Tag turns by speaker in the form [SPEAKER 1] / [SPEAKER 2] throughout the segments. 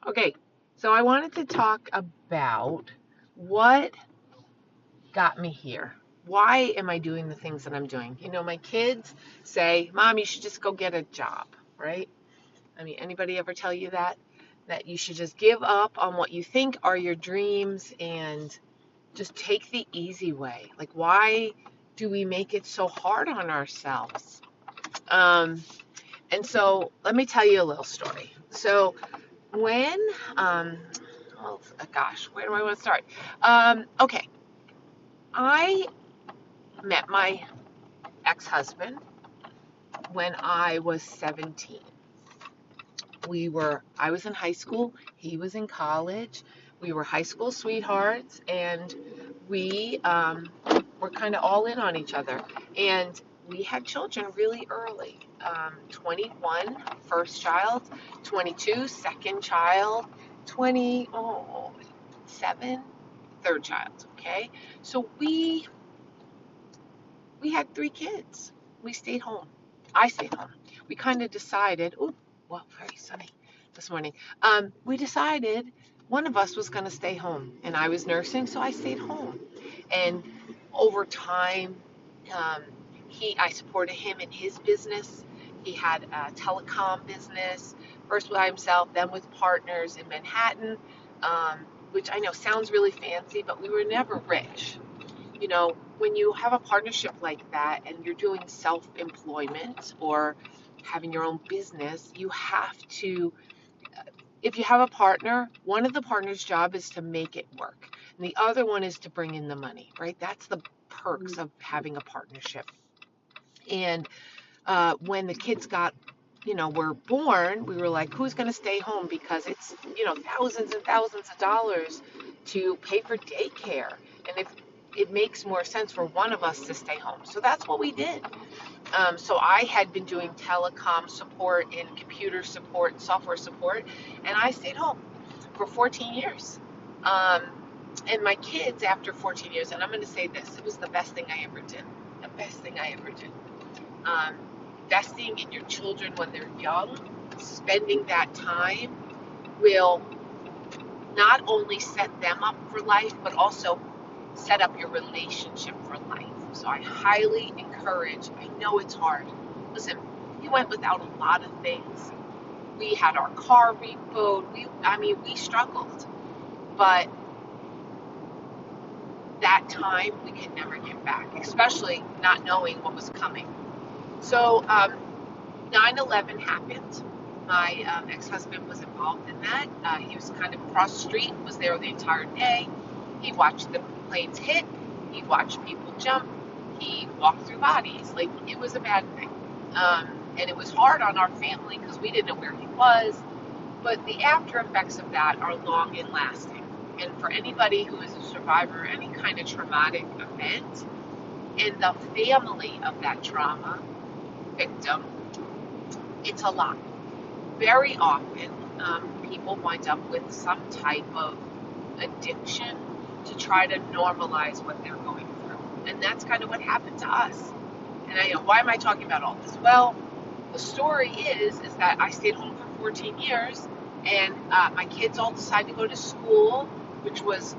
[SPEAKER 1] Okay, so I wanted to talk about what got me here. Why am I doing the things that I'm doing? You know, my kids say, Mom, you should just go get a job, right? I mean, anybody ever tell you that? That you should just give up on what you think are your dreams and just take the easy way. Like, why do we make it so hard on ourselves? Um, and so let me tell you a little story. So when, oh gosh, where do I want to start? Okay, I met my ex-husband when I was 17. I was in high school, he was in college. We were high school sweethearts, and we were kind of all in on each other. And we had children really early. 21, first child, 22, second child, 27, third child. Okay, so we had 3 kids. We stayed home. I stayed home. We kind of decided, oh, well, very sunny this morning. We decided one of us was going to stay home, and I was nursing, so I stayed home. And over time, um, I supported him in his business. He had a telecom business, first by himself, then with partners in Manhattan, which I know sounds really fancy, but we were never rich. You know, when you have a partnership like that and you're doing self-employment or having your own business, you have to, if you have a partner, one of the partner's job is to make it work, and the other one is to bring in the money, right? That's the perks of having a partnership. And when the kids were born, we were like, who's going to stay home? Because it's, thousands and thousands of dollars to pay for daycare. And if it makes more sense for one of us to stay home. So that's what we did. So I had been doing telecom support and computer support and software support, and I stayed home for 14 years. Um, and my kids, after 14 years, and I'm going to say this, it was the best thing I ever did. The best thing I ever did. Um, Investing in your children when they're young, spending that time will not only set them up for life, but also set up your relationship for life. So I highly encourage, I know it's hard. Listen, we went without a lot of things. We had our car repoed. We struggled. But that time we could never get back, especially not knowing what was coming. So 9/11 happened. My ex-husband was involved in that. He was kind of across the street, was there the entire day. He watched the planes hit. He watched people jump. He walked through bodies. Like, it was a bad thing. And it was hard on our family because we didn't know where he was. But the after effects of that are long and lasting. And for anybody who is a survivor of any kind of traumatic event, and the family of that trauma victim, it's a lot. Very often, people wind up with some type of addiction to try to normalize what they're going through. And that's kind of what happened to us. And I know, why am I talking about all this? Well, the story is that I stayed home for 14 years, and my kids all decided to go to school, which was,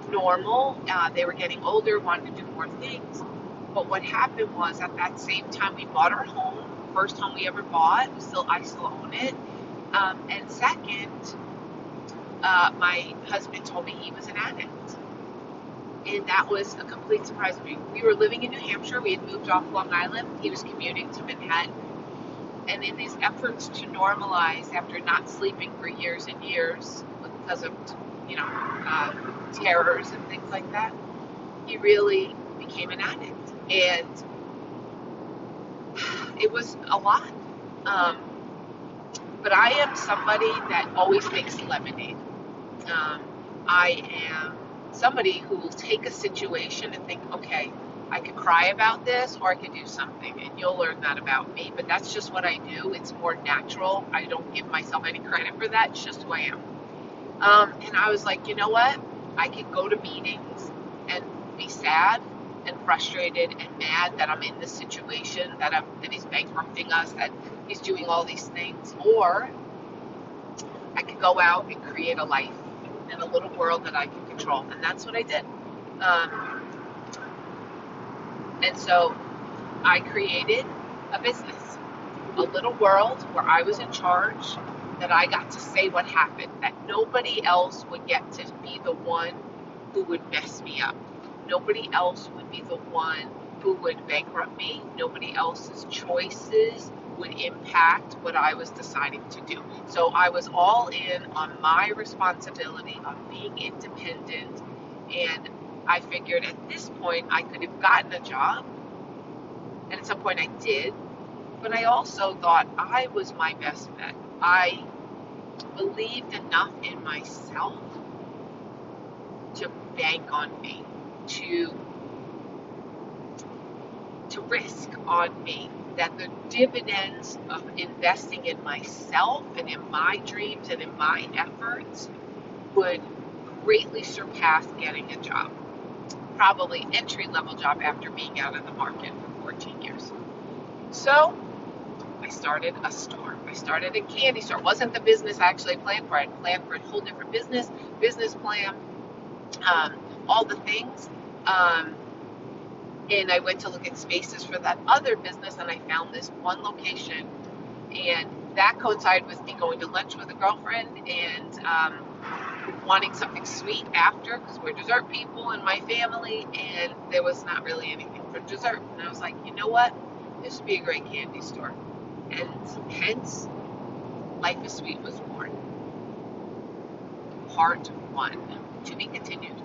[SPEAKER 1] normal. They were getting older, wanted to do more things. But what happened was, at that same time, we bought our home. First home we ever bought. I still own it. And second, my husband told me he was an addict. And that was a complete surprise to me. We were living in New Hampshire. We had moved off Long Island. He was commuting to Manhattan. And in his efforts to normalize after not sleeping for years and years because of, terrors and things like that, he really became an addict. And it was a lot. But I am somebody that always makes lemonade. I am somebody who will take a situation and think, okay, I could cry about this or I could do something, and you'll learn that about me. But that's just what I do. It's more natural. I don't give myself any credit for that. It's just who I am. And I was like, you know what? I could go to meetings and be sad and frustrated and mad that I'm in this situation, that he's bankrupting us, that he's doing all these things. Or I could go out and create a life in a little world that I can control. And that's what I did. And so I created a business, a little world where I was in charge, that I got to say what happened, that nobody else would get to be the one who would mess me up. Nobody else would be the one who would bankrupt me. Nobody else's choices would impact what I was deciding to do. So I was all in on my responsibility of being independent, and I figured at this point I could have gotten a job, and at some point I did, but I also thought I was my best bet. I believed enough in myself to bank on me, to risk on me, that the dividends of investing in myself and in my dreams and in my efforts would greatly surpass getting a job, probably entry-level job after being out of the market for 14 years. So I started a store. I started a candy store. It wasn't the business I actually planned for. I planned for a whole different business plan, all the things. And I went to look at spaces for that other business, and I found this one location, and that coincided with me going to lunch with a girlfriend and wanting something sweet after, because we're dessert people in my family, and there was not really anything for dessert. And I was like, you know what? This would be a great candy store. And hence, Life is Sweet was born. Part 1, to be continued.